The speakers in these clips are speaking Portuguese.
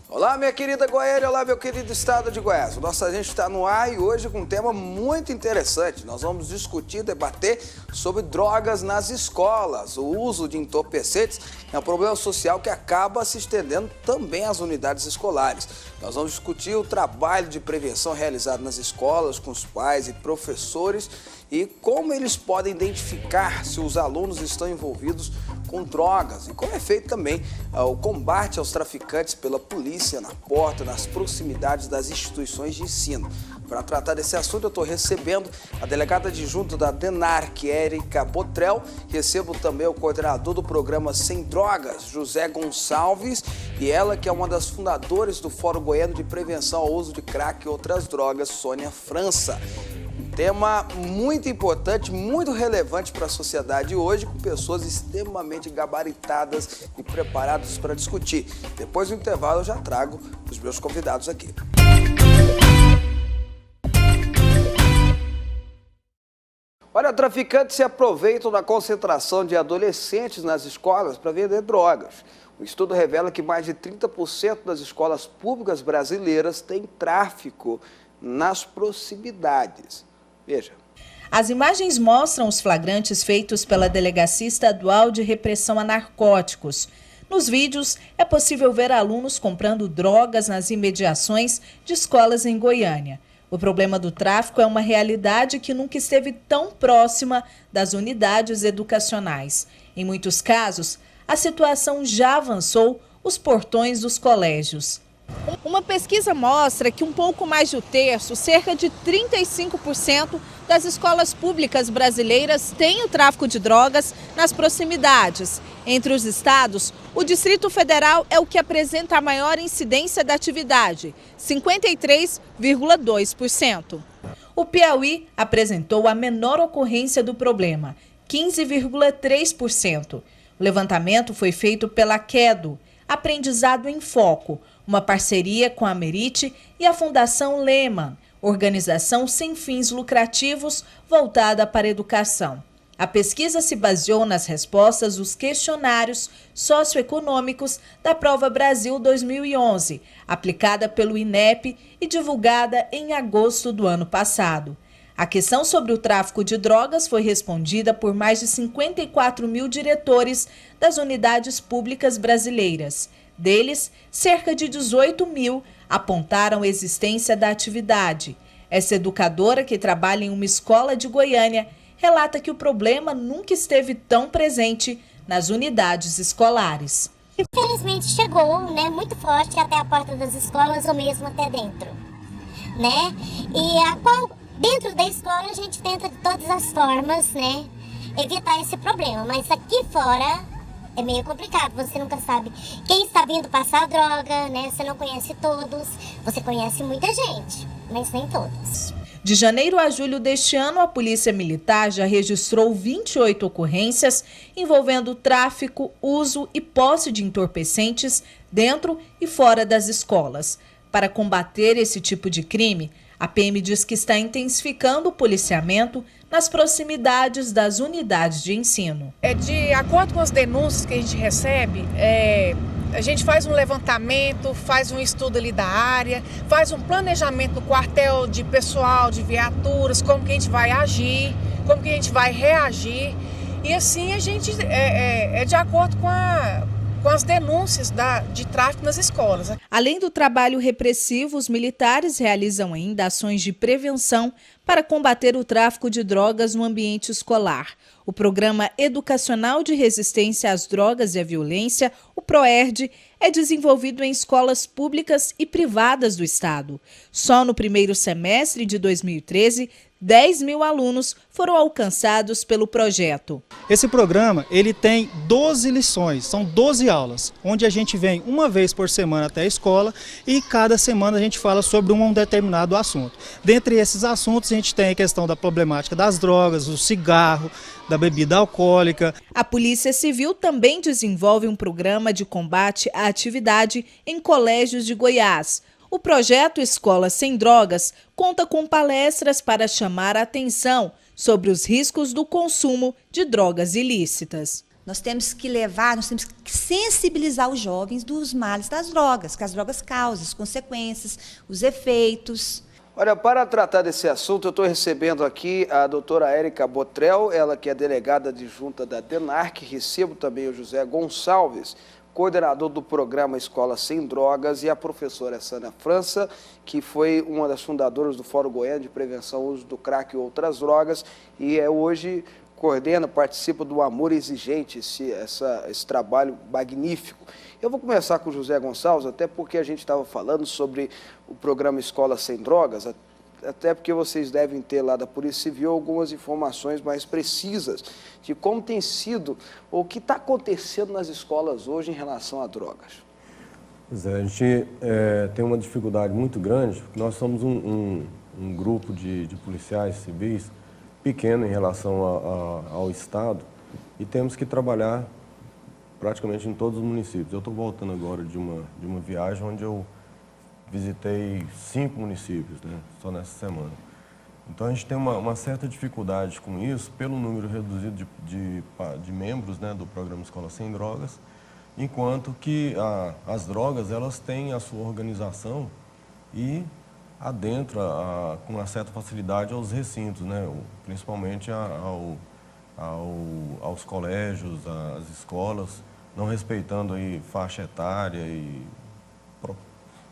Olá, minha querida Goiânia, olá, meu querido estado de Goiás. O nosso agente está no ar e hoje com um tema muito interessante. Nós vamos discutir, debater sobre drogas nas escolas. O uso de entorpecentes é um problema social que acaba se estendendo também às unidades escolares. Nós vamos discutir o trabalho de prevenção realizado nas escolas, com os pais e professores e como eles podem identificar se os alunos estão envolvidos com drogas e como é feito também o combate aos traficantes pela polícia na porta, nas proximidades das instituições de ensino. Para tratar desse assunto, eu estou recebendo a delegada adjunta da DENARC, Érica Botrel. Recebo também o coordenador do programa Sem Drogas, José Gonçalves, e ela que é uma das fundadoras do Fórum Goiano de Prevenção ao Uso de Crack e Outras Drogas, Sônia França. Tema muito importante, muito relevante para a sociedade hoje, com pessoas extremamente gabaritadas e preparadas para discutir. Depois do intervalo eu já trago os meus convidados aqui. Olha, traficantes se aproveitam da concentração de adolescentes nas escolas para vender drogas. O estudo revela que mais de 30% das escolas públicas brasileiras têm tráfico nas proximidades. Veja. As imagens mostram os flagrantes feitos pela Delegacia Estadual de Repressão a Narcóticos. Nos vídeos, é possível ver alunos comprando drogas nas imediações de escolas em Goiânia. O problema do tráfico é uma realidade que nunca esteve tão próxima das unidades educacionais. Em muitos casos, a situação já avançou os portões dos colégios. Uma pesquisa mostra que um pouco mais de um terço, cerca de 35% das escolas públicas brasileiras têm o tráfico de drogas nas proximidades. Entre os estados, o Distrito Federal é o que apresenta a maior incidência da atividade, 53,2%. O Piauí apresentou a menor ocorrência do problema, 15,3%. O levantamento foi feito pela Quedo, Aprendizado em Foco, uma parceria com a Merite e a Fundação Lehman, organização sem fins lucrativos voltada para a educação. A pesquisa se baseou nas respostas dos questionários socioeconômicos da Prova Brasil 2011, aplicada pelo INEP e divulgada em agosto do ano passado. A questão sobre o tráfico de drogas foi respondida por mais de 54 mil diretores das unidades públicas brasileiras. Deles, cerca de 18 mil apontaram a existência da atividade. Essa educadora, que trabalha em uma escola de Goiânia, relata que o problema nunca esteve tão presente nas unidades escolares. Infelizmente chegou, muito forte até a porta das escolas ou mesmo até dentro, dentro da escola a gente tenta de todas as formas, evitar esse problema, mas aqui fora é meio complicado, você nunca sabe quem está vindo passar a droga, você não conhece todos, você conhece muita gente, mas nem todos. De janeiro a julho deste ano, a Polícia Militar já registrou 28 ocorrências envolvendo tráfico, uso e posse de entorpecentes dentro e fora das escolas. Para combater esse tipo de crime, a PM diz que está intensificando o policiamento nas proximidades das unidades de ensino. De acordo com as denúncias que a gente recebe, a gente faz um levantamento, faz um estudo ali da área, faz um planejamento do quartel de pessoal, de viaturas, como que a gente vai agir, como que a gente vai reagir. E assim a gente é de acordo com as denúncias de tráfico nas escolas. Além do trabalho repressivo, os militares realizam ainda ações de prevenção para combater o tráfico de drogas no ambiente escolar. O Programa Educacional de Resistência às Drogas e à Violência, o PROERD, é desenvolvido em escolas públicas e privadas do estado. Só no primeiro semestre de 2013, 10 mil alunos foram alcançados pelo projeto. Esse programa ele tem 12 lições, são 12 aulas, onde a gente vem uma vez por semana até a escola e cada semana a gente fala sobre um determinado assunto. Dentre esses assuntos a gente tem a questão da problemática das drogas, do cigarro, da bebida alcoólica. A Polícia Civil também desenvolve um programa de combate à atividade em colégios de Goiás. O projeto Escola Sem Drogas conta com palestras para chamar a atenção sobre os riscos do consumo de drogas ilícitas. Nós temos que sensibilizar os jovens dos males das drogas, que as drogas causam, as consequências, os efeitos. Olha, para tratar desse assunto, eu estou recebendo aqui a doutora Érica Botrel, ela que é delegada adjunta da DENARC, recebo também o José Gonçalves, coordenador do programa Escola Sem Drogas, e a professora Sânia França, que foi uma das fundadoras do Fórum Goiano de Prevenção ao Uso do Crack e Outras Drogas, e hoje coordena, participa do Amor Exigente, esse trabalho magnífico. Eu vou começar com o José Gonçalves, até porque a gente estava falando sobre o programa Escola Sem Drogas, até porque vocês devem ter lá da Polícia Civil algumas informações mais precisas de como tem sido, ou o que está acontecendo nas escolas hoje em relação a drogas. Pois é, a gente tem uma dificuldade muito grande, porque nós somos um grupo de policiais civis pequeno em relação ao Estado e temos que trabalhar praticamente em todos os municípios. Eu estou voltando agora de uma viagem onde eu visitei 5 municípios, né, só nessa semana. Então a gente tem uma certa dificuldade com isso, pelo número reduzido de membros, né, do programa Escola Sem Drogas, enquanto que as drogas elas têm a sua organização e adentra com uma certa facilidade aos recintos, né, principalmente aos colégios, às escolas, não respeitando aí faixa etária e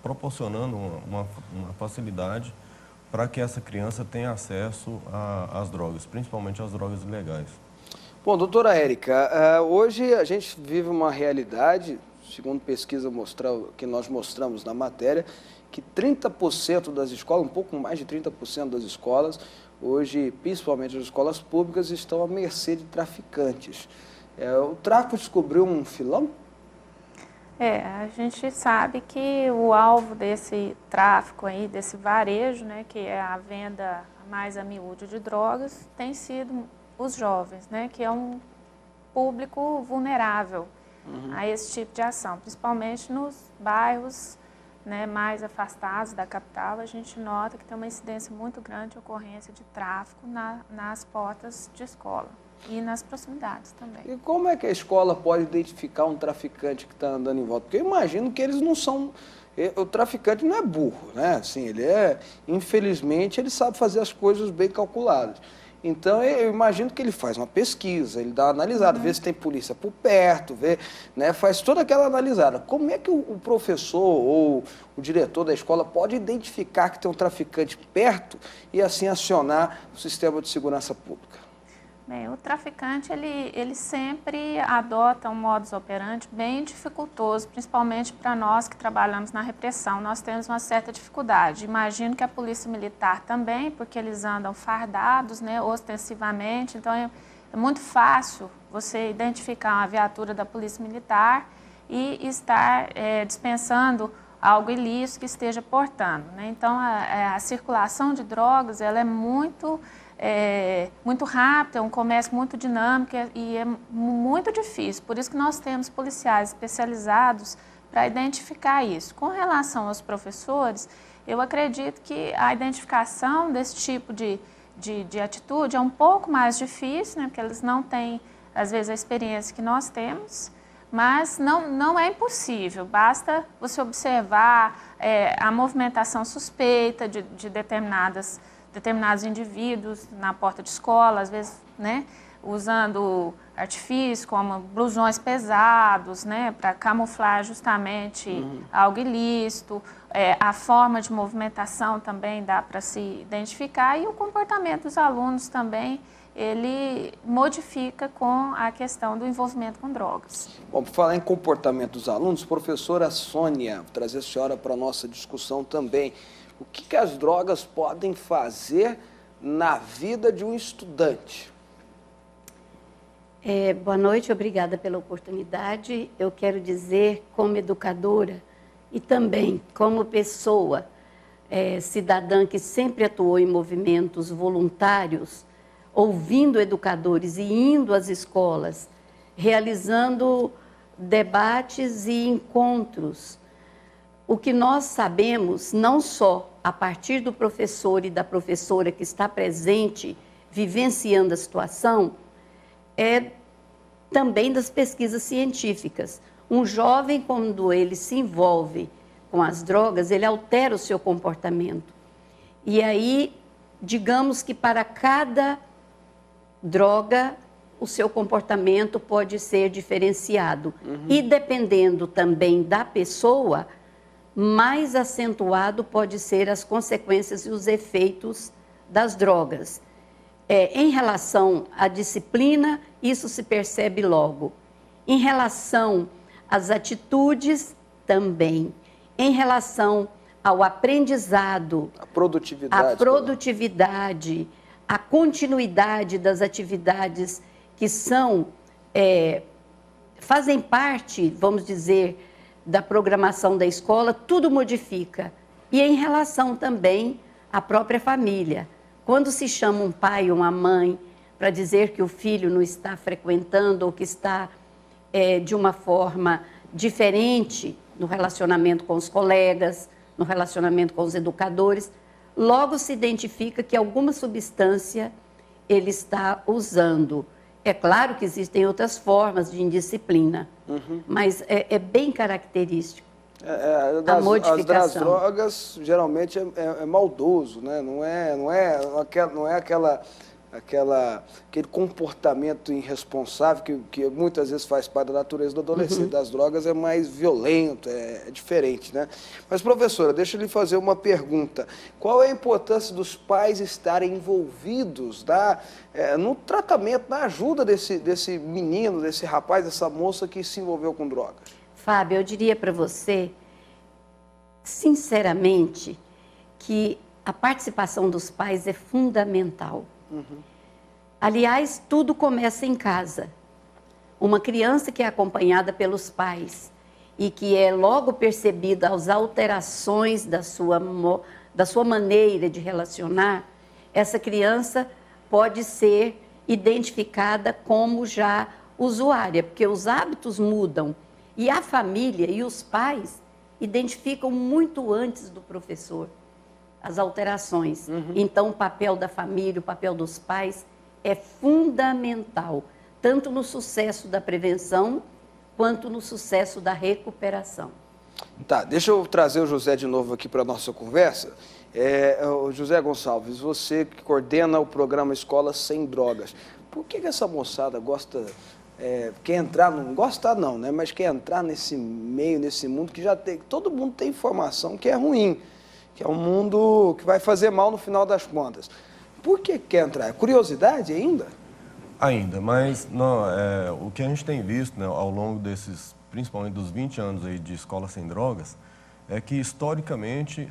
proporcionando uma facilidade para que essa criança tenha acesso às drogas, principalmente às drogas ilegais. Bom, doutora Érica, hoje a gente vive uma realidade, segundo pesquisa que nós mostramos na matéria, que 30% das escolas, um pouco mais de 30% das escolas, hoje, principalmente as escolas públicas, estão à mercê de traficantes. O tráfico descobriu um filão? A gente sabe que o alvo desse tráfico aí, desse varejo, né, que é a venda mais a miúdo de drogas, tem sido os jovens, né, que é um público vulnerável a esse tipo de ação, principalmente nos bairros, né, mais afastados da capital. A gente nota que tem uma incidência muito grande de ocorrência de tráfico nas portas de escola. E nas proximidades também. E como é que a escola pode identificar um traficante que está andando em volta? Porque eu imagino que eles não são... O traficante não é burro, né? Assim, infelizmente, ele sabe fazer as coisas bem calculadas. Então, eu imagino que ele faz uma pesquisa, ele dá uma analisada, vê se tem polícia por perto, né, faz toda aquela analisada. Como é que o professor ou o diretor da escola pode identificar que tem um traficante perto e assim acionar o sistema de segurança pública? Bem, o traficante, ele sempre adota um modus operandi bem dificultoso, principalmente para nós que trabalhamos na repressão. Nós temos uma certa dificuldade. Imagino que a Polícia Militar também, porque eles andam fardados, né, ostensivamente. Então, é muito fácil você identificar uma viatura da Polícia Militar e estar dispensando algo ilícito que esteja portando, né? Então, a circulação de drogas, ela é muito rápida, é um comércio muito dinâmico e é muito difícil. Por isso que nós temos policiais especializados para identificar isso. Com relação aos professores, eu acredito que a identificação desse tipo de atitude é um pouco mais difícil, né, porque eles não têm, às vezes, a experiência que nós temos, mas não é impossível. Basta você observar a movimentação suspeita de determinados indivíduos na porta de escola, às vezes, né, usando artifícios como blusões pesados, né, para camuflar justamente algo ilícito. A forma de movimentação também dá para se identificar e o comportamento dos alunos também, ele modifica com a questão do envolvimento com drogas. Bom, por falar em comportamento dos alunos, professora Sônia, vou trazer a senhora para a nossa discussão também. O que as drogas podem fazer na vida de um estudante? Boa noite, obrigada pela oportunidade. Eu quero dizer, como educadora e também como pessoa cidadã que sempre atuou em movimentos voluntários, ouvindo educadores e indo às escolas, realizando debates e encontros. O que nós sabemos, não só a partir do professor e da professora que está presente, vivenciando a situação, é também das pesquisas científicas. Um jovem, quando ele se envolve com as drogas, ele altera o seu comportamento. E aí, digamos que para cada droga, o seu comportamento pode ser diferenciado. E dependendo também da pessoa, mais acentuado pode ser as consequências e os efeitos das drogas. Em relação à disciplina, isso se percebe logo. Em relação às atitudes, também. Em relação ao aprendizado, a produtividade, a continuidade das atividades que fazem parte, vamos dizer, da programação da escola, tudo modifica. E em relação também à própria família. Quando se chama um pai ou uma mãe para dizer que o filho não está frequentando ou que está de uma forma diferente no relacionamento com os colegas, no relacionamento com os educadores, logo se identifica que alguma substância ele está usando. É claro que existem outras formas de indisciplina, mas é bem característico. A modificação. Das drogas, geralmente, é maldoso, né? Não é aquele comportamento irresponsável que muitas vezes faz parte da natureza do adolescente. Das drogas é mais violento, é diferente, né? Mas, professora, deixa eu lhe fazer uma pergunta. Qual é a importância dos pais estarem envolvidos no tratamento, na ajuda desse menino, desse rapaz, dessa moça que se envolveu com drogas? Fábio, eu diria para você, sinceramente, que a participação dos pais é fundamental. Aliás, tudo começa em casa. Uma criança que é acompanhada pelos pais e que é logo percebida as alterações da sua maneira de relacionar, essa criança pode ser identificada como já usuária, porque os hábitos mudam. E a família e os pais identificam muito antes do professor as alterações. Então, o papel da família, o papel dos pais é fundamental, tanto no sucesso da prevenção, quanto no sucesso da recuperação. Tá, deixa eu trazer o José de novo aqui para a nossa conversa. José Gonçalves, você que coordena o programa Escola Sem Drogas, por que essa moçada gosta... quer entrar, não gosta não, né? Mas quer entrar nesse meio, nesse mundo que já tem, todo mundo tem informação que é ruim, que é um mundo que vai fazer mal no final das contas. Por que quer entrar? É curiosidade ainda? Ainda, mas não, o que a gente tem visto, né, ao longo desses, principalmente dos 20 anos aí de Escola Sem Drogas, é que historicamente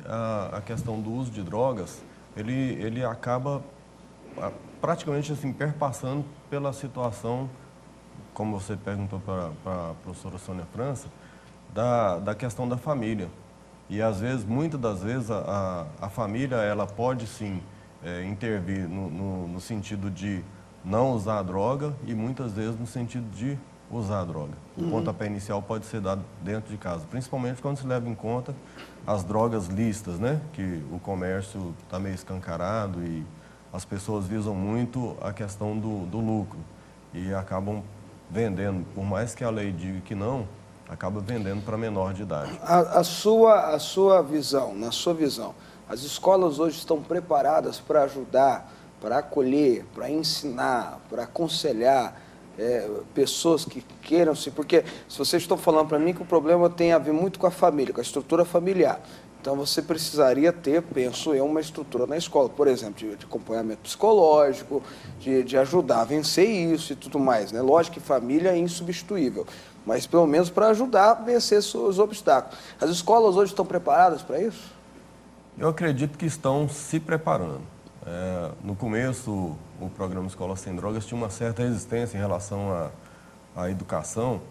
a questão do uso de drogas, ele acaba praticamente assim, perpassando pela situação, como você perguntou para a professora Sônia França, da questão da família. E às vezes, muitas das vezes, a família ela pode sim intervir no sentido de não usar a droga e muitas vezes no sentido de usar a droga. O pontapé inicial pode ser dado dentro de casa, principalmente quando se leva em conta as drogas lícitas, né? Que o comércio está meio escancarado e as pessoas visam muito a questão do lucro e acabam vendendo, por mais que a lei diga que não, acaba vendendo para menor de idade. Na sua visão, as escolas hoje estão preparadas para ajudar, para acolher, para ensinar, para aconselhar pessoas que queiram se... Porque se vocês estão falando para mim que o problema tem a ver muito com a família, com a estrutura familiar. Então você precisaria ter, penso eu, uma estrutura na escola, por exemplo, de acompanhamento psicológico, de ajudar a vencer isso e tudo mais, né? Lógico que família é insubstituível, mas pelo menos para ajudar a vencer os obstáculos. As escolas hoje estão preparadas para isso? Eu acredito que estão se preparando. No começo, o programa Escola Sem Drogas tinha uma certa resistência em relação à educação.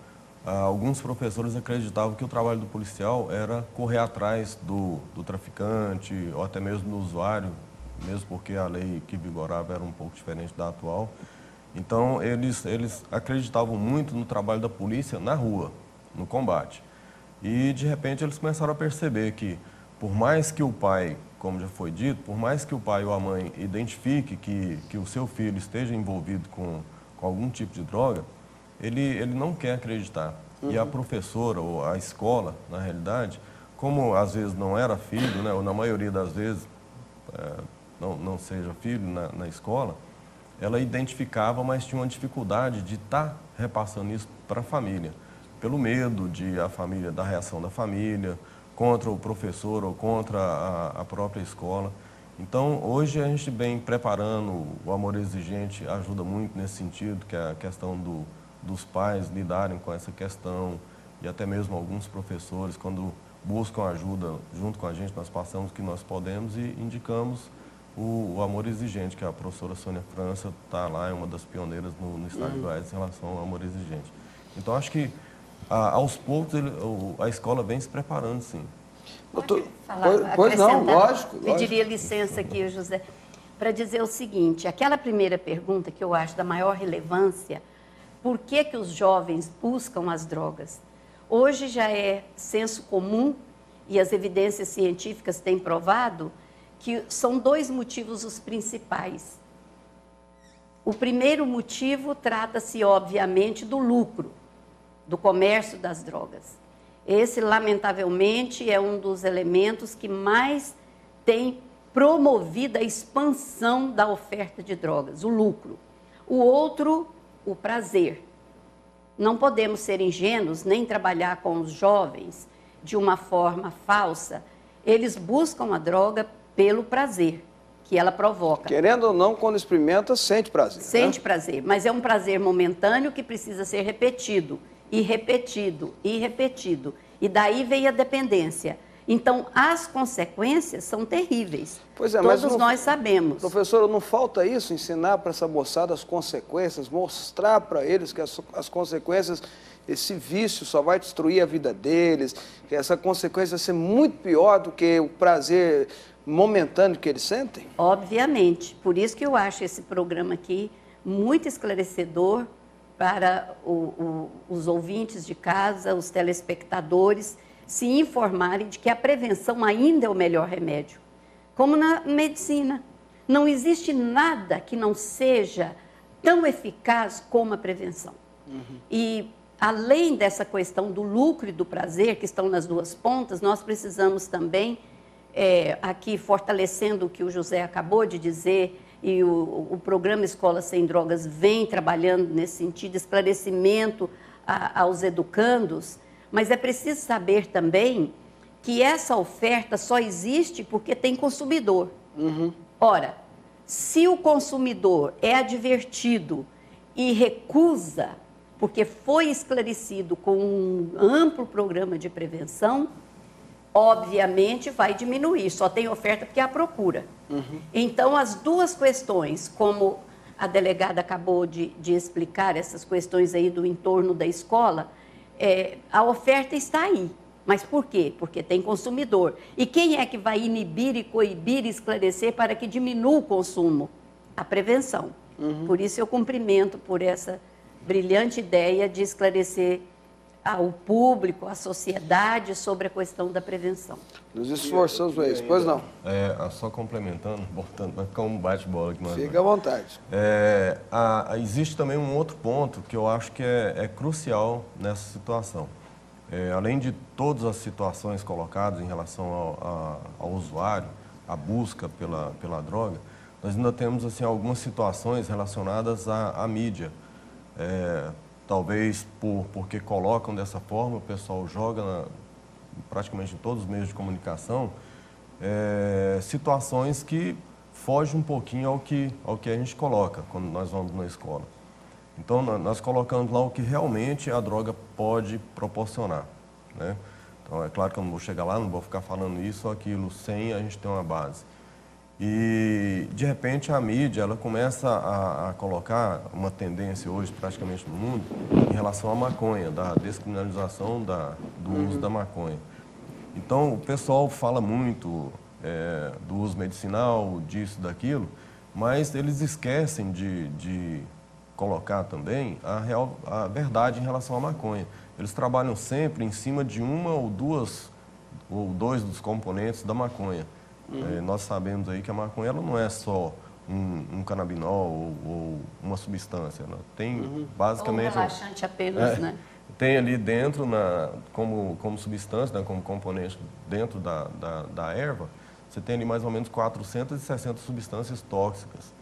Alguns professores acreditavam que o trabalho do policial era correr atrás do traficante ou até mesmo do usuário, mesmo porque a lei que vigorava era um pouco diferente da atual. Então, eles acreditavam muito no trabalho da polícia na rua, no combate. E, de repente, eles começaram a perceber que, por mais que o pai, como já foi dito, por mais que o pai ou a mãe identifique que o seu filho esteja envolvido com algum tipo de droga, ele não quer acreditar. E a professora ou a escola, na realidade, como às vezes não era filho, né, ou na maioria das vezes não seja filho na escola, ela identificava, mas tinha uma dificuldade de estar repassando isso para a família, pelo medo da reação da família, contra o professor ou contra a própria escola. Então, hoje a gente vem preparando, o Amor Exigente ajuda muito nesse sentido, que é a questão dos pais lidarem com essa questão, e até mesmo alguns professores, quando buscam ajuda junto com a gente, nós passamos o que nós podemos e indicamos o Amor Exigente, que a professora Sônia França está lá, é uma das pioneiras no estado de Goiás em relação ao Amor Exigente. Então, acho que aos poucos a escola vem se preparando, sim. Pois não, lógico. Pediria licença aqui, José, para dizer o seguinte: aquela primeira pergunta que eu acho da maior relevância, por que os jovens buscam as drogas? Hoje já é senso comum e as evidências científicas têm provado que são dois motivos os principais. O primeiro motivo trata-se, obviamente, do lucro, do comércio das drogas. Esse, lamentavelmente, é um dos elementos que mais tem promovido a expansão da oferta de drogas, o lucro. O outro, o prazer. Não podemos ser ingênuos nem trabalhar com os jovens de uma forma falsa. Eles buscam a droga pelo prazer que ela provoca. Querendo ou não, quando experimenta, sente prazer. Sente prazer, mas é um prazer momentâneo que precisa ser repetido, e repetido, e repetido. E daí vem a dependência. Então, as consequências são terríveis. Pois é, todos mas nós sabemos. Professora, não falta isso, ensinar para essa moçada as consequências, mostrar para eles que as consequências, esse vício só vai destruir a vida deles, que essa consequência vai ser muito pior do que o prazer momentâneo que eles sentem? Obviamente. Por isso que eu acho esse programa aqui muito esclarecedor para os ouvintes de casa, os telespectadores, se informarem de que a prevenção ainda é o melhor remédio. Como na medicina. Não existe nada que não seja tão eficaz como a prevenção. E, além dessa questão do lucro e do prazer, que estão nas duas pontas, nós precisamos também, aqui fortalecendo o que o José acabou de dizer, e o programa Escola Sem Drogas vem trabalhando nesse sentido, esclarecimento aos educandos, mas é preciso saber também que essa oferta só existe porque tem consumidor. Ora, se o consumidor é advertido e recusa, porque foi esclarecido com um amplo programa de prevenção, obviamente vai diminuir, só tem oferta porque há procura. Então, as duas questões, como a delegada acabou de explicar, essas questões aí do entorno da escola, a oferta está aí. Mas por quê? Porque tem consumidor. E quem é que vai inibir e coibir e esclarecer para que diminua o consumo? A prevenção. Por isso eu cumprimento por essa brilhante ideia de esclarecer ao público, à sociedade, sobre a questão da prevenção. Nos esforçamos para isso, pois não? Só complementando, voltando, vai ficar um bate-bola aqui. Fica à vontade. Existe também um outro ponto que eu acho que é crucial nessa situação. Além de todas as situações colocadas em relação ao usuário, a busca pela droga, nós ainda temos assim, algumas situações relacionadas à mídia. Talvez porque colocam dessa forma, o pessoal joga praticamente em todos os meios de comunicação, situações que fogem um pouquinho ao que a gente coloca quando nós vamos na escola. Então, nós colocamos lá o que realmente a droga pode proporcionar, né? Então, é claro que eu não vou chegar lá, não vou ficar falando isso ou aquilo sem a gente ter uma base. E, de repente, a mídia ela começa a colocar uma tendência hoje, praticamente no mundo, em relação à maconha, da descriminalização do uso da maconha. Então, o pessoal fala muito do uso medicinal, disso, daquilo, mas eles esquecem de colocar também a verdade em relação à maconha. Eles trabalham sempre em cima de uma ou duas ou dois dos componentes da maconha. Nós sabemos aí que a maconha ela não é só um canabinol ou uma substância. Ela tem basicamente... Ou um relaxante apenas, né? Tem ali dentro, como substância, né, como componente dentro da erva, você tem ali mais ou menos 460 substâncias tóxicas.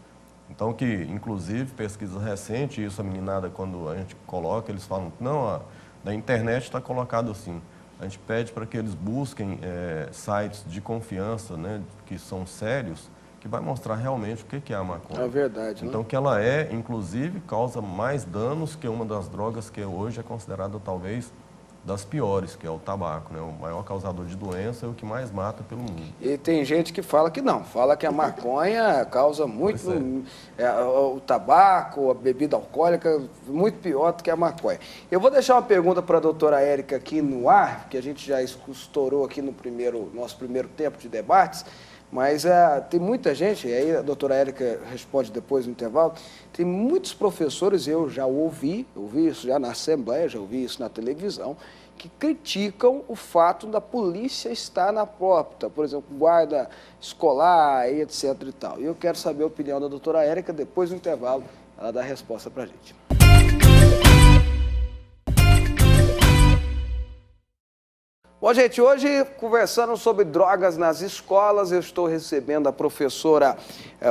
Então, que, inclusive, pesquisa recente, isso a meninada, quando a gente coloca, eles falam, não, na internet está colocado assim. A gente pede para que eles busquem sites de confiança, né, que são sérios, que vai mostrar realmente o que é a maconha. É verdade, né? Então, que ela inclusive, causa mais danos que uma das drogas que hoje é considerada, talvez, das piores, que é o tabaco, né? O maior causador de doença é o que mais mata pelo mundo. E tem gente que fala que não, fala que a maconha causa muito, o tabaco, a bebida alcoólica, muito pior do que a maconha. Eu vou deixar uma pergunta para a doutora Érica aqui no ar, que a gente já estourou aqui no nosso primeiro tempo de debates, mas tem muita gente, e aí a doutora Érica responde depois no intervalo, tem muitos professores, eu já ouvi isso já na Assembleia, já ouvi isso na televisão, que criticam o fato da polícia estar na porta, por exemplo, guarda escolar, etc. e tal. E eu quero saber a opinião da doutora Érica, depois do intervalo, ela dá a resposta para a gente. Bom, gente, hoje, conversando sobre drogas nas escolas, eu estou recebendo a professora,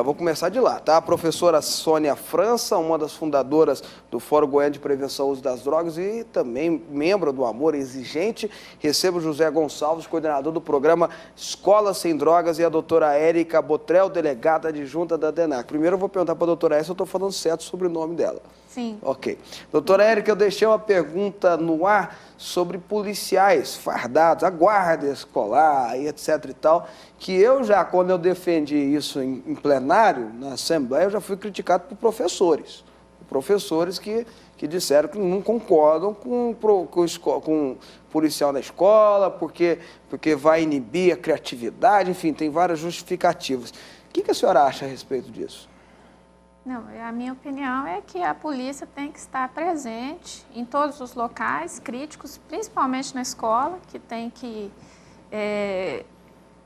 vou começar de lá, tá? A professora Sônia França, uma das fundadoras do Fórum Goiano de Prevenção ao Uso das Drogas e também membro do Amor Exigente. Recebo José Gonçalves, coordenador do programa Escola Sem Drogas, e a doutora Érica Botrel, delegada adjunta da DENAC. Primeiro eu vou perguntar para a doutora Érica se eu estou falando certo sobre o nome dela. Sim. Ok. Doutora Érica, eu deixei uma pergunta no ar sobre policiais fardados, a guarda escolar e etc e tal, que eu já, quando eu defendi isso em plenário, na Assembleia, eu já fui criticado por professores. Professores que disseram que não concordam com policial na escola, porque vai inibir a criatividade, enfim, tem várias justificativas. O que a senhora acha a respeito disso? Não, a minha opinião é que a polícia tem que estar presente em todos os locais críticos, principalmente na escola, que tem que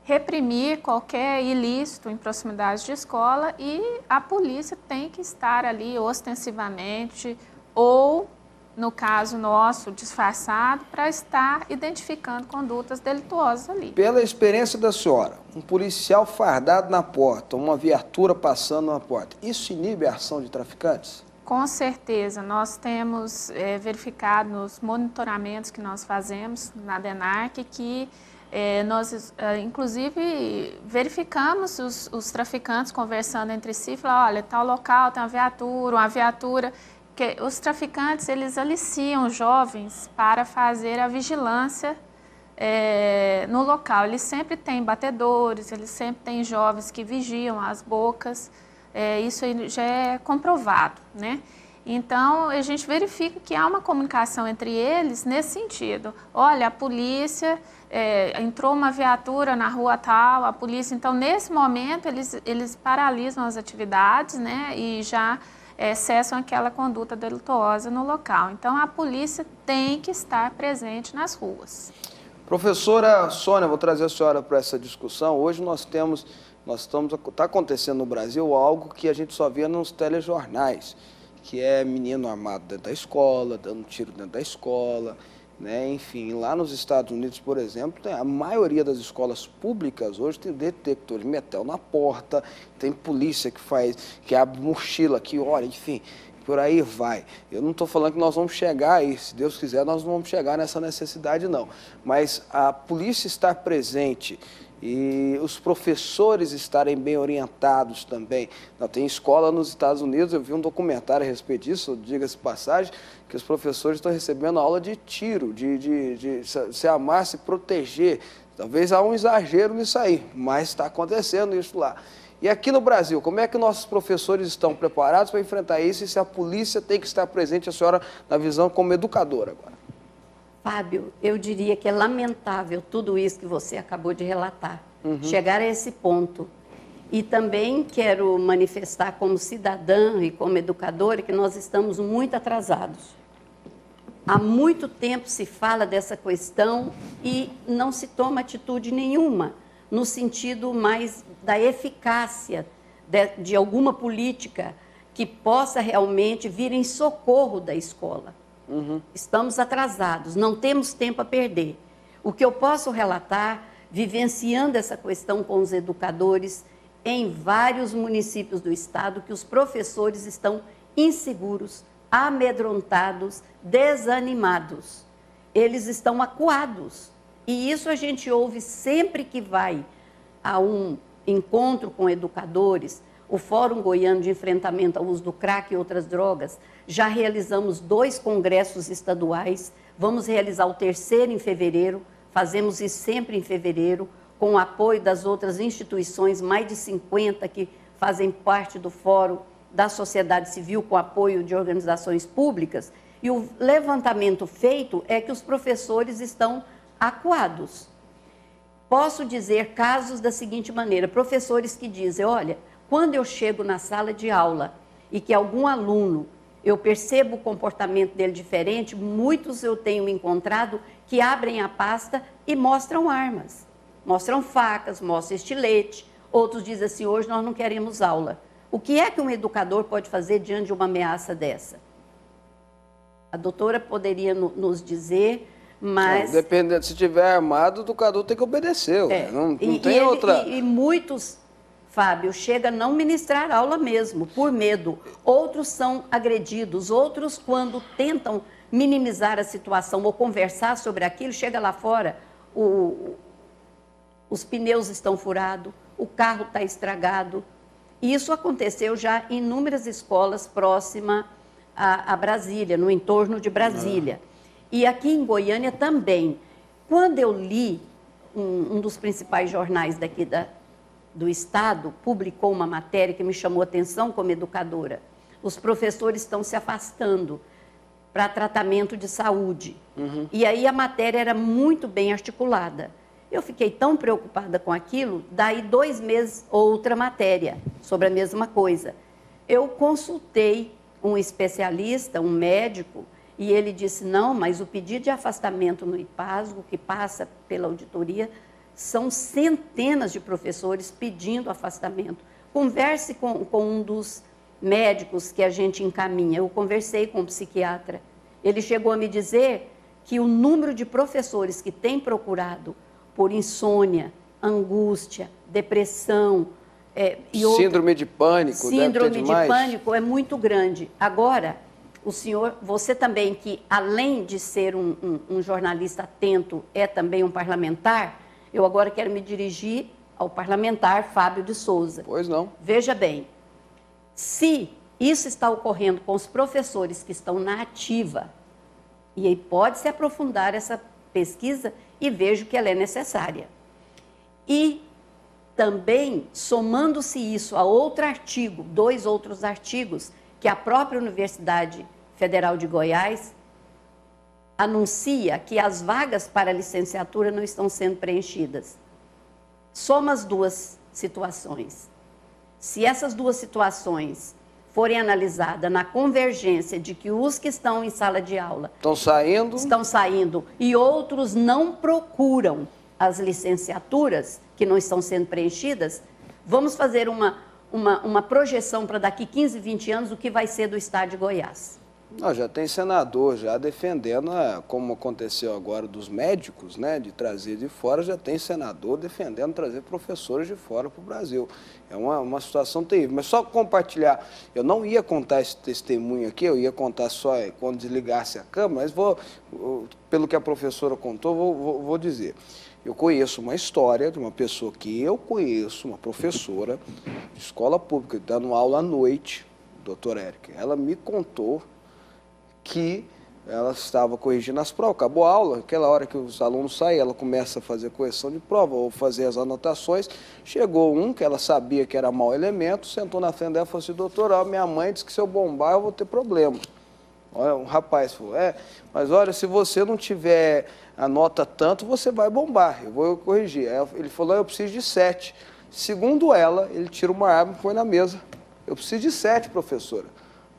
reprimir qualquer ilícito em proximidade de escola, e a polícia tem que estar ali ostensivamente ou, no caso nosso, disfarçado, para estar identificando condutas delituosas ali. Pela experiência da senhora, um policial fardado na porta, uma viatura passando na porta, isso inibe a ação de traficantes? Com certeza, nós temos verificado nos monitoramentos que nós fazemos na DENAC que nós, inclusive, verificamos os traficantes conversando entre si, falando, olha, tal local tem uma viatura. Que os traficantes, eles aliciam jovens para fazer a vigilância no local. Eles sempre têm batedores, eles sempre têm jovens que vigiam as bocas, isso já é comprovado, né? Então, a gente verifica que há uma comunicação entre eles nesse sentido. Olha, a polícia, entrou uma viatura na rua tal, a polícia... Então, nesse momento, eles paralisam as atividades, né? E já cessam aquela conduta delituosa no local. Então, a polícia tem que estar presente nas ruas. Professora Sônia, vou trazer a senhora para essa discussão. Hoje está acontecendo no Brasil algo que a gente só vê nos telejornais, que é menino armado dentro da escola, dando tiro dentro da escola, né? Enfim, lá nos Estados Unidos, por exemplo, a maioria das escolas públicas hoje tem detector de metal na porta, tem polícia que abre mochila, que olha, enfim, por aí vai. Eu não estou falando que nós vamos chegar aí, se Deus quiser, nós não vamos chegar nessa necessidade, não. Mas a polícia estar presente e os professores estarem bem orientados também. Não, tem escola nos Estados Unidos, eu vi um documentário a respeito disso, diga-se passagem, que os professores estão recebendo aula de tiro, de se amar, se proteger. Talvez há um exagero nisso aí, mas está acontecendo isso lá. E aqui no Brasil, como é que nossos professores estão preparados para enfrentar isso e se a polícia tem que estar presente, a senhora, na visão como educadora agora? Fábio, eu diria que é lamentável tudo isso que você acabou de relatar, chegar a esse ponto. E também quero manifestar como cidadã e como educadora que nós estamos muito atrasados. Há muito tempo se fala dessa questão e não se toma atitude nenhuma, no sentido mais da eficácia de alguma política que possa realmente vir em socorro da escola. Estamos atrasados, não temos tempo a perder. O que eu posso relatar, vivenciando essa questão com os educadores em vários municípios do estado, que os professores estão inseguros, amedrontados, desanimados. Eles estão acuados. E isso a gente ouve sempre que vai a um encontro com educadores, o Fórum Goiano de Enfrentamento ao Uso do Crack e Outras Drogas. Já realizamos 2 congressos estaduais, vamos realizar o 3º em fevereiro, fazemos isso sempre em fevereiro, com o apoio das outras instituições, mais de 50 que fazem parte do Fórum da Sociedade Civil, com apoio de organizações públicas. E o levantamento feito é que os professores estão acuados. Posso dizer casos da seguinte maneira: professores que dizem, olha, quando eu chego na sala de aula e que algum aluno, eu percebo o comportamento dele diferente, muitos eu tenho encontrado que abrem a pasta e mostram armas, mostram facas, mostram estilete. Outros dizem assim, hoje nós não queremos aula. O que é que um educador pode fazer diante de uma ameaça dessa? A doutora poderia nos dizer, mas... Não, dependendo, se tiver armado, o educador tem que obedecer. Não tem outra... E muitos, Fábio, chega a não ministrar aula mesmo, por medo. Outros são agredidos, outros, quando tentam minimizar a situação ou conversar sobre aquilo, chega lá fora, os pneus estão furados, o carro está estragado. E isso aconteceu já em inúmeras escolas próximas a Brasília, no entorno de Brasília. E aqui em Goiânia também. Quando eu li, um dos principais jornais daqui do estado publicou uma matéria que me chamou a atenção como educadora. Os professores estão se afastando para tratamento de saúde. E aí a matéria era muito bem articulada. Eu fiquei tão preocupada com aquilo, daí 2 meses, outra matéria sobre a mesma coisa. Eu consultei um especialista, um médico, e ele disse, não, mas o pedido de afastamento no IPASGO, que passa pela auditoria, são centenas de professores pedindo afastamento. Converse com um dos médicos que a gente encaminha. Eu conversei com um psiquiatra. Ele chegou a me dizer que o número de professores que tem procurado por insônia, angústia, depressão... síndrome de pânico, síndrome de pânico é muito grande. Agora, o senhor, você também, que além de ser um jornalista atento, é também um parlamentar, eu agora quero me dirigir ao parlamentar Fábio de Souza. Pois não. Veja bem, se isso está ocorrendo com os professores que estão na ativa, e aí pode-se aprofundar essa pesquisa e vejo que ela é necessária. E também, somando-se isso a outro artigo, 2 outros artigos, que a própria Universidade Federal de Goiás anuncia que as vagas para licenciatura não estão sendo preenchidas. Soma as 2 situações. Se essas 2 situações forem analisadas na convergência de que os que estão em sala de aula estão saindo e outros não procuram as licenciaturas que não estão sendo preenchidas, vamos fazer uma projeção para daqui 15, 20 anos o que vai ser do estado de Goiás. Já tem senador já defendendo, como aconteceu agora dos médicos, né, de trazer de fora, já tem senador defendendo trazer professores de fora para o Brasil. É uma situação terrível. Mas só compartilhar, eu não ia contar esse testemunho aqui, eu ia contar só quando desligasse a câmera, mas pelo que a professora contou, vou dizer. Eu conheço uma história de uma pessoa que eu conheço, uma professora de escola pública, dando aula à noite, doutora Érica. Ela me contou que ela estava corrigindo as provas, acabou a aula, aquela hora que os alunos saem, ela começa a fazer correção de prova ou fazer as anotações. Chegou um que ela sabia que era mau elemento, sentou na frente dela e falou assim: doutora, minha mãe disse que se eu bombar eu vou ter problema. Olha, um rapaz falou: mas olha, se você não tiver a nota tanto, você vai bombar, eu vou corrigir. Aí ele falou: eu preciso de 7. Segundo ela, ele tira uma arma e põe na mesa. Eu preciso de 7, professora.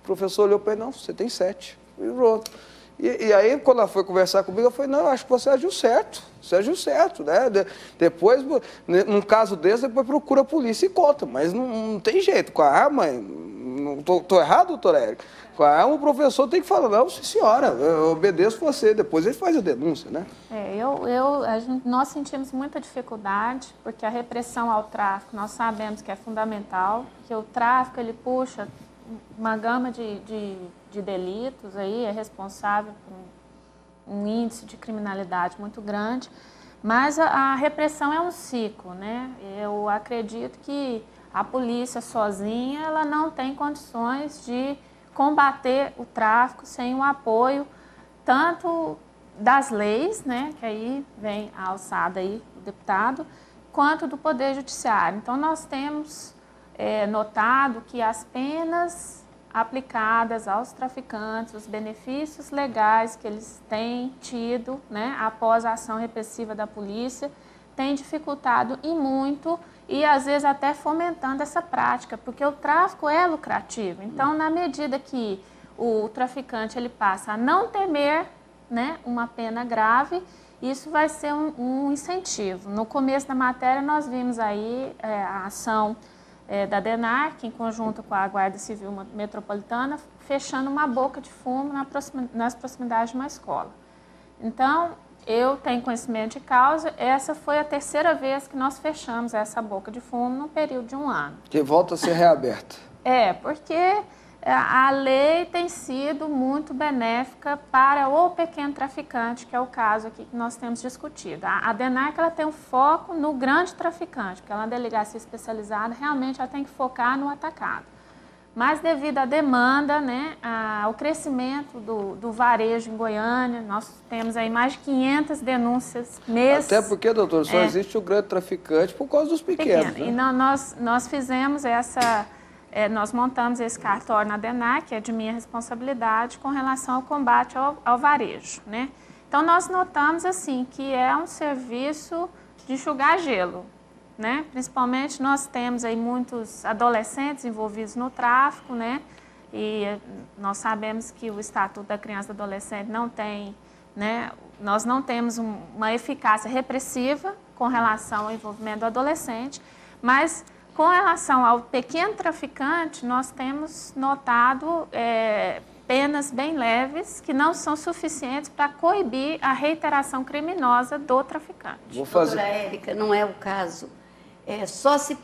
O professor olhou para ele: não, você tem 7. E pronto. E aí, quando ela foi conversar comigo, eu falei: não, eu acho que você agiu certo. Você agiu certo, né? Depois, num caso desse, depois procura a polícia e conta. Mas não tem jeito. Com a arma, estou errado, doutor Érico? Com a arma, o professor tem que falar: não, sim, senhora, eu obedeço você. Depois ele faz a denúncia, né? Nós sentimos muita dificuldade, porque a repressão ao tráfico, nós sabemos que é fundamental, que o tráfico, ele puxa uma gama de delitos, aí, é responsável por um índice de criminalidade muito grande, mas a repressão é um ciclo, né? Eu acredito que a polícia sozinha, ela não tem condições de combater o tráfico sem o apoio tanto das leis, né, que aí vem a alçada aí do deputado, quanto do Poder Judiciário. Então, nós temos notado que as penas aplicadas aos traficantes, os benefícios legais que eles têm tido, né, após a ação repressiva da polícia, tem dificultado e muito, e às vezes até fomentando essa prática, porque o tráfico é lucrativo. Então, na medida que o traficante ele passa a não temer, né, uma pena grave, isso vai ser um incentivo. No começo da matéria, nós vimos aí a ação da DENARC, em conjunto com a Guarda Civil Metropolitana, fechando uma boca de fumo nas proximidades de uma escola. Então, eu tenho conhecimento de causa, essa foi a terceira vez que nós fechamos essa boca de fumo num período de 1 ano. Que volta a ser reaberta. Porque a lei tem sido muito benéfica para o pequeno traficante, que é o caso aqui que nós temos discutido. A DENARC, ela tem um foco no grande traficante, porque ela é uma delegacia especializada, realmente ela tem que focar no atacado. Mas devido à demanda, né, ao crescimento do varejo em Goiânia, nós temos aí mais de 500 denúncias mês. Até porque, doutor, só existe o grande traficante por causa dos pequenos. Né? E nós fizemos nós montamos esse cartório na DENARC, que é de minha responsabilidade, com relação ao combate ao varejo, né? Então, nós notamos, assim, que é um serviço de enxugar gelo, né? Principalmente, nós temos aí muitos adolescentes envolvidos no tráfico, né? E nós sabemos que o Estatuto da Criança e do Adolescente não tem, né? Nós não temos uma eficácia repressiva com relação ao envolvimento do adolescente, mas com relação ao pequeno traficante, nós temos notado penas bem leves que não são suficientes para coibir a reiteração criminosa do traficante. Doutora Érica, não é o caso. Só se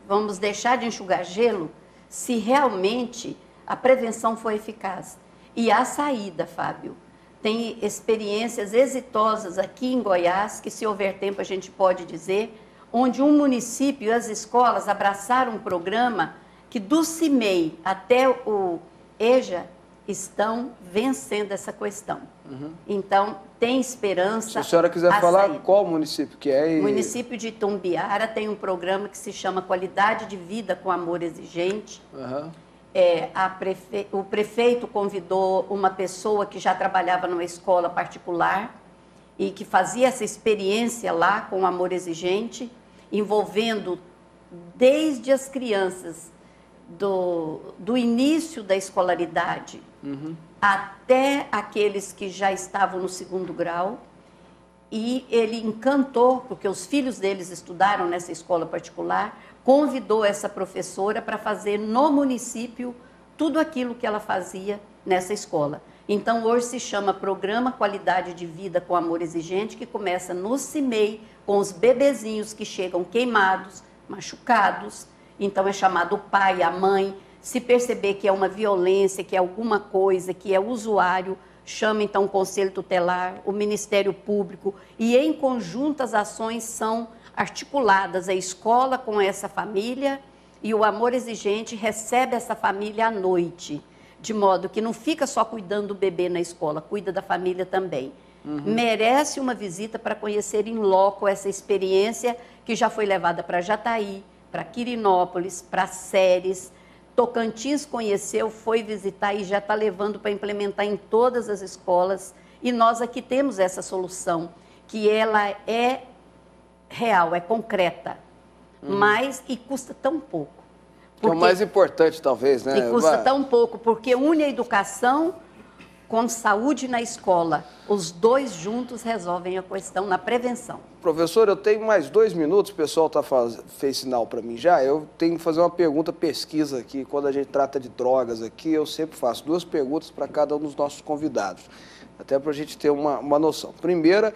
vamos deixar de enxugar gelo, se realmente a prevenção for eficaz. E a saída, Fábio, tem experiências exitosas aqui em Goiás, que se houver tempo a gente pode dizer, onde um município e as escolas abraçaram um programa que do CIMEI até o EJA estão vencendo essa questão. Uhum. Então, tem esperança. Se a senhora quiser falar qual município que é? O município de Itumbiara tem um programa que se chama Qualidade de Vida com Amor Exigente. Uhum. O prefeito convidou uma pessoa que já trabalhava numa escola particular e que fazia essa experiência lá com Amor Exigente, envolvendo desde as crianças do início da escolaridade até aqueles que já estavam no 2º grau, e ele encantou, porque os filhos deles estudaram nessa escola particular, convidou essa professora para fazer no município tudo aquilo que ela fazia nessa escola. Então, hoje se chama Programa Qualidade de Vida com Amor Exigente, que começa no CIMEI, com os bebezinhos que chegam queimados, machucados. Então, é chamado o pai, a mãe. Se perceber que é uma violência, que é alguma coisa, que é usuário, chama então o Conselho Tutelar, o Ministério Público, e em conjunto as ações são articuladas, a escola com essa família, e o Amor Exigente recebe essa família à noite, de modo que não fica só cuidando do bebê na escola, cuida da família também. Merece uma visita para conhecer em loco essa experiência que já foi levada para Jataí, para Quirinópolis, para Séries. Tocantins conheceu, foi visitar e já está levando para implementar em todas as escolas. E nós aqui temos essa solução, que ela é real, é concreta, mas e custa tão pouco. Que é o mais importante, talvez, né? E custa tão pouco, porque une a educação com saúde na escola. Os dois juntos resolvem a questão na prevenção. Professor, eu tenho mais 2 minutos, o pessoal fez sinal para mim já. Eu tenho que fazer uma pergunta pesquisa aqui. Quando a gente trata de drogas aqui, eu sempre faço 2 perguntas para cada um dos nossos convidados. Até para a gente ter uma noção. Primeira,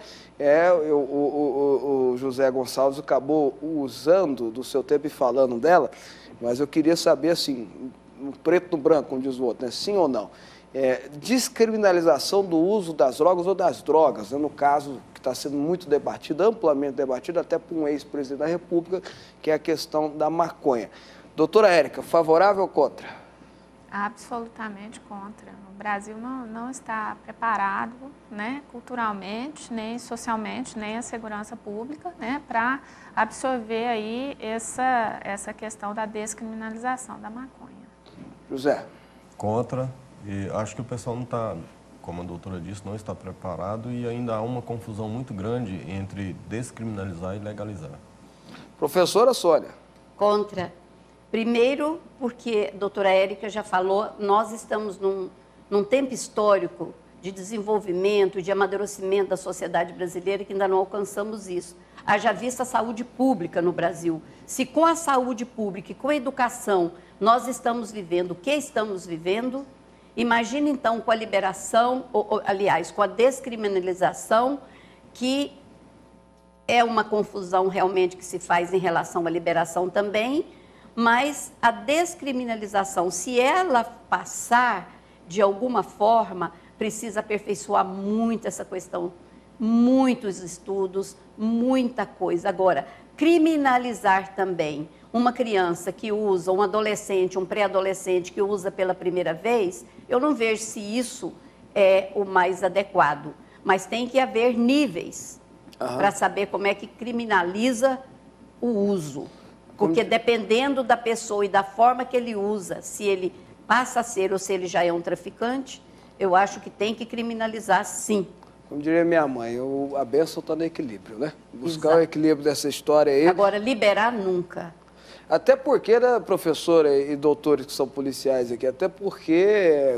o José Gonçalves acabou usando do seu tempo e falando dela, mas eu queria saber, assim, no preto no branco, como diz o outro, né? Sim ou não? Descriminalização do uso das drogas ou das drogas, né? No caso que está sendo muito debatido, amplamente debatido, até por um ex-presidente da República, que é a questão da maconha. Doutora Érica, favorável ou contra? Absolutamente contra. O Brasil não está preparado, né, culturalmente, nem socialmente, nem a segurança pública, né, para absorver aí essa questão da descriminalização da maconha. José. Contra. E acho que o pessoal não está, como a doutora disse, não está preparado e ainda há uma confusão muito grande entre descriminalizar e legalizar. Professora Sônia. Contra. Primeiro, porque a doutora Érica já falou, nós estamos num tempo histórico de desenvolvimento, de amadurecimento da sociedade brasileira que ainda não alcançamos isso. Haja vista a saúde pública no Brasil. Se com a saúde pública e com a educação nós estamos vivendo o que estamos vivendo, imagine então com a liberação, aliás, com a descriminalização, que é uma confusão realmente que se faz em relação à liberação também, mas a descriminalização, se ela passar de alguma forma, precisa aperfeiçoar muito essa questão, muitos estudos, muita coisa. Agora, criminalizar também uma criança que usa, um adolescente, um pré-adolescente que usa pela primeira vez, eu não vejo se isso é o mais adequado. Mas tem que haver níveis para saber como é que criminaliza o uso. Porque dependendo da pessoa e da forma que ele usa, se ele passa a ser ou se ele já é um traficante, eu acho que tem que criminalizar sim. Como diria minha mãe, a bênção está no equilíbrio, né? Buscar o equilíbrio dessa história aí. Agora, liberar nunca. Até porque, né, professora e doutores que são policiais aqui, até porque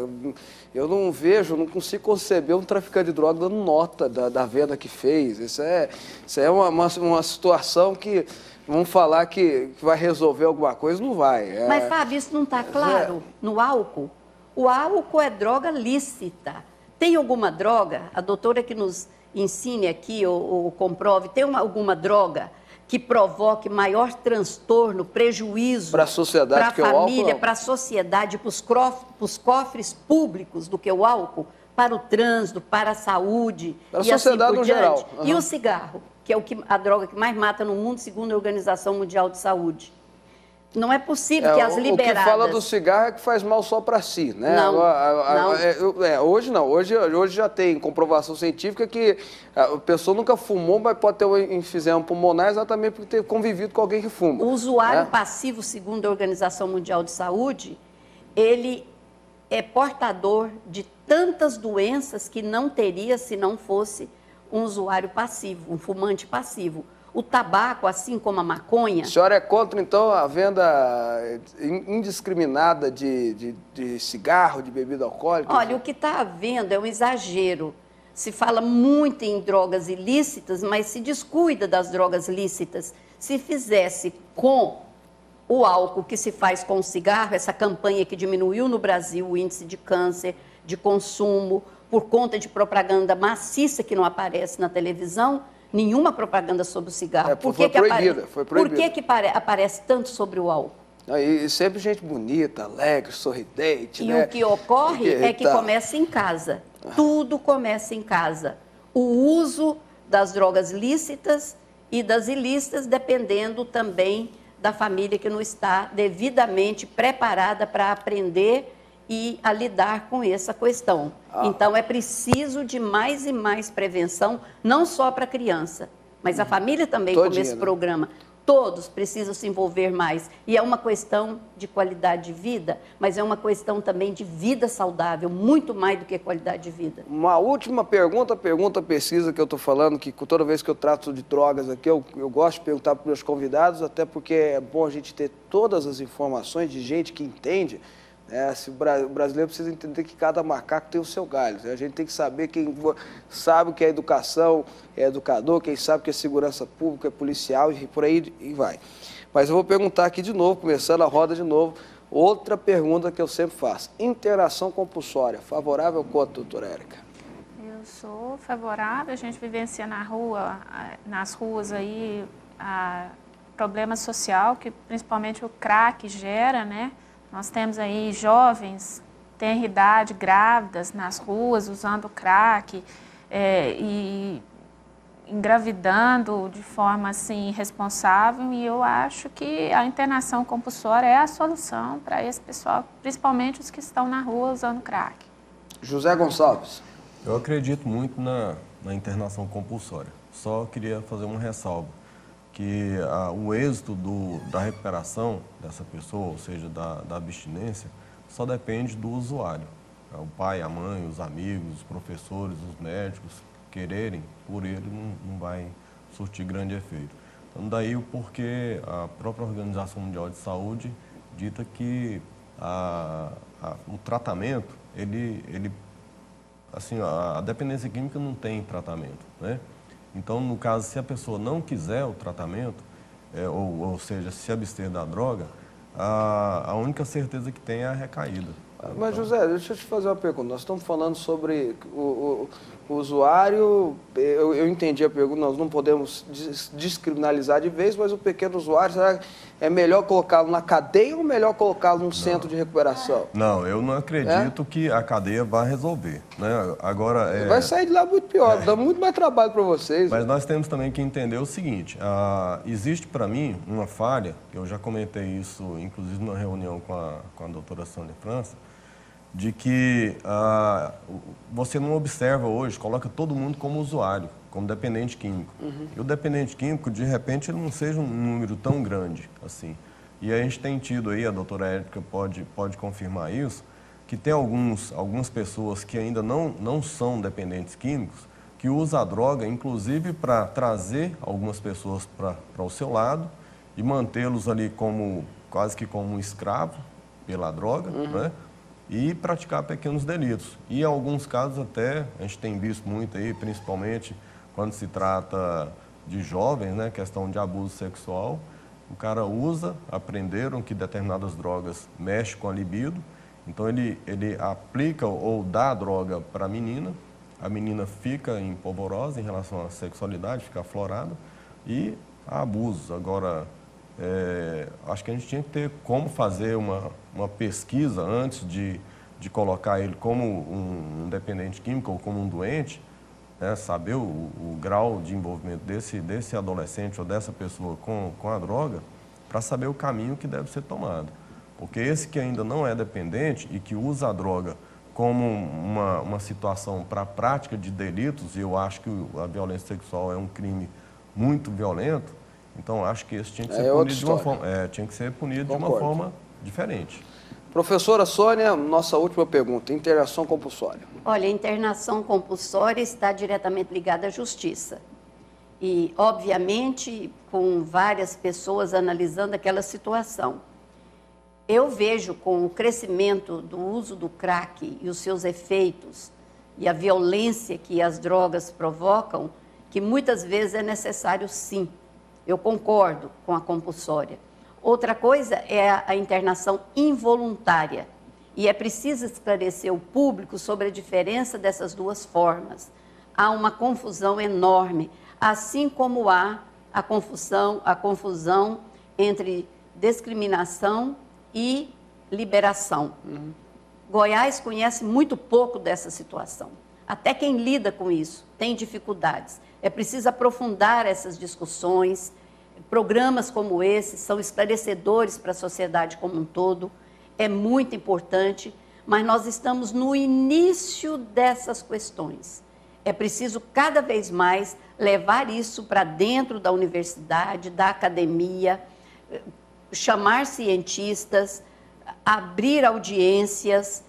eu não vejo, não consigo conceber um traficante de droga dando nota da venda que fez. Isso é uma situação que, vamos falar que vai resolver alguma coisa, não vai. Mas, Fábio, isso não está claro no álcool? O álcool é droga lícita. Tem alguma droga, a doutora que nos ensine aqui ou comprove, tem alguma droga que provoque maior transtorno, prejuízo para a sociedade, para a família, para a sociedade, para os cofres públicos do que o álcool, para o trânsito, para a saúde para a sociedade assim no geral. E o cigarro, que é a droga que mais mata no mundo, segundo a Organização Mundial de Saúde. Não é possível que as liberadas... O que fala do cigarro é que faz mal só para si, né? Não, hoje não. Hoje já tem comprovação científica que a pessoa nunca fumou, mas pode ter um enfisema pulmonar exatamente por ter convivido com alguém que fuma. O usuário passivo, segundo a Organização Mundial de Saúde, ele é portador de tantas doenças que não teria se não fosse um usuário passivo, um fumante passivo. O tabaco, assim como a maconha... A senhora é contra, então, a venda indiscriminada de cigarro, de bebida alcoólica? Olha, o que está havendo é um exagero. Se fala muito em drogas ilícitas, mas se descuida das drogas lícitas. Se fizesse com o álcool que se faz com o cigarro, essa campanha que diminuiu no Brasil o índice de câncer, de consumo, por conta de propaganda maciça que não aparece na televisão... Nenhuma propaganda sobre o cigarro. Foi proibida. Por que aparece tanto sobre o álcool? E sempre gente bonita, alegre, sorridente. E né? o que ocorre é que começa em casa. Tudo começa em casa. O uso das drogas lícitas e das ilícitas, dependendo também da família que não está devidamente preparada para aprender e a lidar com essa questão. Então, é preciso de mais e mais prevenção, não só para a criança, mas a família também, como esse programa. Todos precisam se envolver mais. E é uma questão de qualidade de vida, mas é uma questão também de vida saudável, muito mais do que qualidade de vida. Uma última pergunta precisa que eu estou falando, que toda vez que eu trato de drogas aqui, eu gosto de perguntar para os meus convidados, até porque é bom a gente ter todas as informações de gente que entende. Se o brasileiro precisa entender que cada macaco tem o seu galho. A gente tem que saber quem sabe o que é educação, é educador, quem sabe o que é segurança pública, é policial e por aí e vai. Mas eu vou perguntar aqui de novo, começando a roda de novo, outra pergunta que eu sempre faço. Internação compulsória, favorável ou contra, doutora Érica? Eu sou favorável, a gente vivencia nas ruas aí, problema social que principalmente o crack gera, né? Nós temos aí jovens, tenra idade, grávidas nas ruas, usando crack e engravidando de forma assim irresponsável, e eu acho que a internação compulsória é a solução para esse pessoal, principalmente os que estão na rua usando crack. José Gonçalves. Eu acredito muito na internação compulsória. Só queria fazer uma ressalva, que o êxito da recuperação dessa pessoa, ou seja, da abstinência, só depende do usuário. O pai, a mãe, os amigos, os professores, os médicos quererem, por ele não vai surtir grande efeito. Então, daí o porquê a própria Organização Mundial de Saúde dita que o tratamento, assim, a dependência química não tem tratamento, né? Então, no caso, se a pessoa não quiser o tratamento, ou seja, se abster da droga, a única certeza que tem é a recaída. Mas, José, deixa eu te fazer uma pergunta. Nós estamos falando sobre o usuário, eu entendi a pergunta, nós não podemos descriminalizar de vez, mas o pequeno usuário, será que é melhor colocá-lo na cadeia ou melhor colocá-lo num centro de recuperação? Não, eu não acredito que a cadeia vá resolver, né? Agora, vai sair de lá muito pior, dá muito mais trabalho para vocês. Mas nós temos também que entender o seguinte, existe para mim uma falha, eu já comentei isso, inclusive numa reunião com a doutora Sônia França, de que você não observa hoje, coloca todo mundo como usuário, como dependente químico. E o dependente químico, de repente, ele não seja um número tão grande assim. E a gente tem tido aí, a doutora Érica pode confirmar isso, que tem algumas pessoas que ainda não são dependentes químicos, que usam a droga, inclusive, para trazer algumas pessoas para o seu lado e mantê-los ali quase que como um escravo pela droga, né? E praticar pequenos delitos. E em alguns casos até, a gente tem visto muito aí, principalmente quando se trata de jovens, né, questão de abuso sexual, o cara usa, aprenderam que determinadas drogas mexem com a libido, então ele aplica ou dá a droga para a menina fica empolvorosa em relação à sexualidade, fica aflorada, e há abusos. Agora, acho que a gente tinha que ter como fazer uma pesquisa antes de colocar ele como um dependente químico ou como um doente, né? Saber o grau de envolvimento desse adolescente ou dessa pessoa com a droga, para saber o caminho que deve ser tomado. Porque esse que ainda não é dependente e que usa a droga como uma situação para a prática de delitos, e eu acho que a violência sexual é um crime muito violento, então acho que esse tinha que ser punido de uma forma, tinha que ser punido de uma forma diferente. Professora Sônia, nossa última pergunta, internação compulsória. Olha, a internação compulsória está diretamente ligada à justiça. E, obviamente, com várias pessoas analisando aquela situação. Eu vejo com o crescimento do uso do crack e os seus efeitos e a violência que as drogas provocam, que muitas vezes é necessário, sim. Eu concordo com a compulsória. Outra coisa é a internação involuntária. E é preciso esclarecer o público sobre a diferença dessas duas formas. Há uma confusão enorme, assim como há a confusão entre discriminação e liberação. Goiás conhece muito pouco dessa situação. Até quem lida com isso tem dificuldades. É preciso aprofundar essas discussões. Programas como esse são esclarecedores para a sociedade como um todo. É muito importante, mas nós estamos no início dessas questões. É preciso cada vez mais levar isso para dentro da universidade, da academia, chamar cientistas, abrir audiências,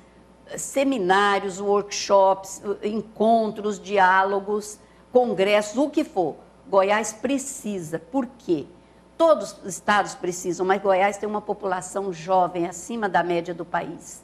seminários, workshops, encontros, diálogos, congressos, o que for. Goiás precisa. Por quê? Todos os estados precisam, mas Goiás tem uma população jovem, acima da média do país.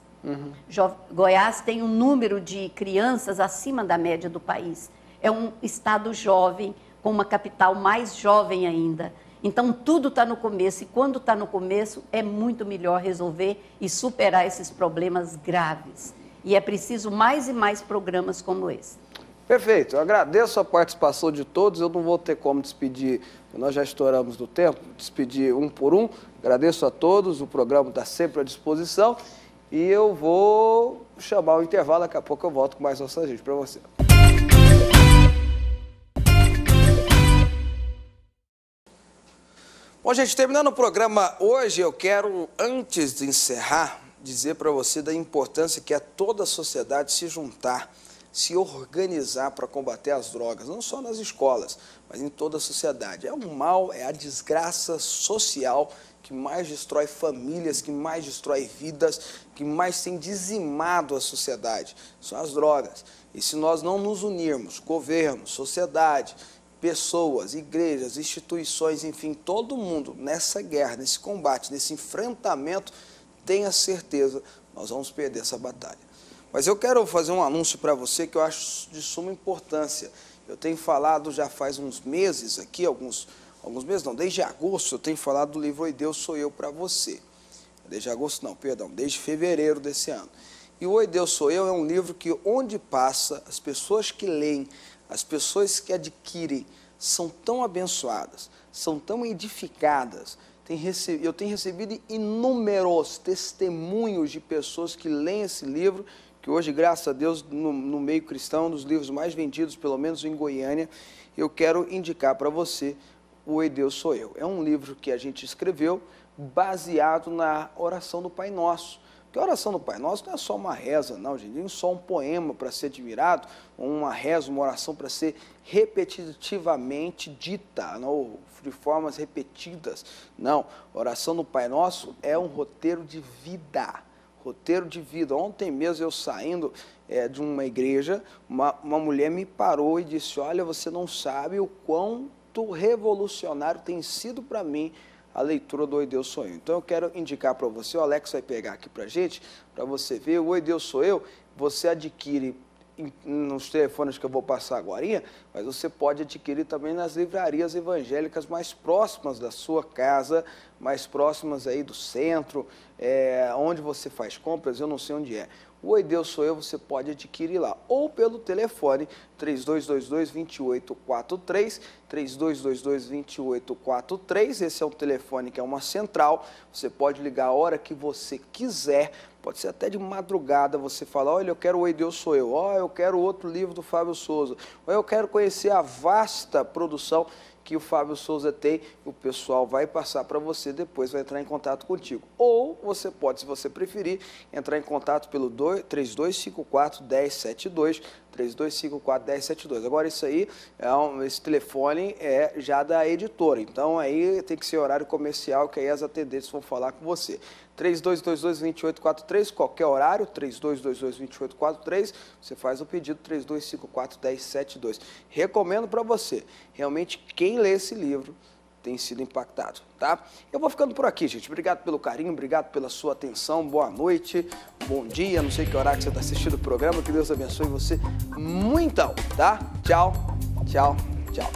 Goiás tem um número de crianças acima da média do país. É um estado jovem, com uma capital mais jovem ainda. Então, tudo está no começo, e quando está no começo, é muito melhor resolver e superar esses problemas graves. E é preciso mais e mais programas como esse. Perfeito, eu agradeço a participação de todos, eu não vou ter como despedir, nós já estouramos do tempo, despedir um por um. Agradeço a todos, o programa está sempre à disposição e eu vou chamar o intervalo, daqui a pouco eu volto com mais Nossa Gente para você. Bom, gente, terminando o programa hoje, eu quero, antes de encerrar, dizer para você da importância que é toda a sociedade se juntar, se organizar para combater as drogas, não só nas escolas, mas em toda a sociedade. É um mal, é a desgraça social que mais destrói famílias, que mais destrói vidas, que mais tem dizimado a sociedade. São as drogas. E se nós não nos unirmos, governo, sociedade, pessoas, igrejas, instituições, enfim, todo mundo nessa guerra, nesse combate, nesse enfrentamento, tenha certeza, nós vamos perder essa batalha. Mas eu quero fazer um anúncio para você que eu acho de suma importância. Eu tenho falado já faz uns meses aqui, alguns meses não, desde agosto eu tenho falado do livro Oi Deus Sou Eu para você. Desde agosto não, perdão, desde fevereiro desse ano. E o Oi Deus Sou Eu é um livro que onde passa, as pessoas que leem, as pessoas que adquirem são tão abençoadas, são tão edificadas. Eu tenho recebido inúmeros testemunhos de pessoas que leem esse livro, que hoje, graças a Deus, no meio cristão, um dos livros mais vendidos, pelo menos em Goiânia, eu quero indicar para você o Oi Deus Sou Eu. É um livro que a gente escreveu baseado na oração do Pai Nosso. Porque a oração do Pai Nosso não é só uma reza, não, gente, não é só um poema para ser admirado, ou uma reza, uma oração para ser repetitivamente dita, não, de formas repetidas. Não, a oração do Pai Nosso é um roteiro de vida. Roteiro de vida. Ontem mesmo eu saindo de uma igreja, uma mulher me parou e disse, olha, você não sabe o quanto revolucionário tem sido para mim a leitura do Oi Deus Sou Eu. Então eu quero indicar para você, o Alex vai pegar aqui para gente, para você ver, o Oi Deus Sou Eu, você adquire nos telefones que eu vou passar agora, mas você pode adquirir também nas livrarias evangélicas mais próximas da sua casa, mais próximas aí do centro, onde você faz compras, eu não sei onde é. O Oi Deus Sou Eu, você pode adquirir lá, ou pelo telefone 3222-2843, 3222-2843, esse é um telefone que é uma central, você pode ligar a hora que você quiser, pode ser até de madrugada, você fala, olha, eu quero o Oi Deus Sou Eu, ó, eu quero outro livro do Fábio Souza, ou eu quero conhecer a vasta produção que o Fábio Souza tem, o pessoal vai passar para você, depois vai entrar em contato contigo. Ou você pode, se você preferir, entrar em contato pelo 3254-1072, 3254-1072. Agora, isso aí, esse telefone é já da editora, então aí tem que ser horário comercial, que aí as atendentes vão falar com você. 3222-2843, qualquer horário, 3222-2843, você faz o pedido, 3254-1072. Recomendo para você, realmente, quem lê esse livro tem sido impactado, tá? Eu vou ficando por aqui, gente. Obrigado pelo carinho, obrigado pela sua atenção, boa noite, bom dia, não sei que horário que você está assistindo o programa, que Deus abençoe você muito, tá? Tchau, tchau, tchau.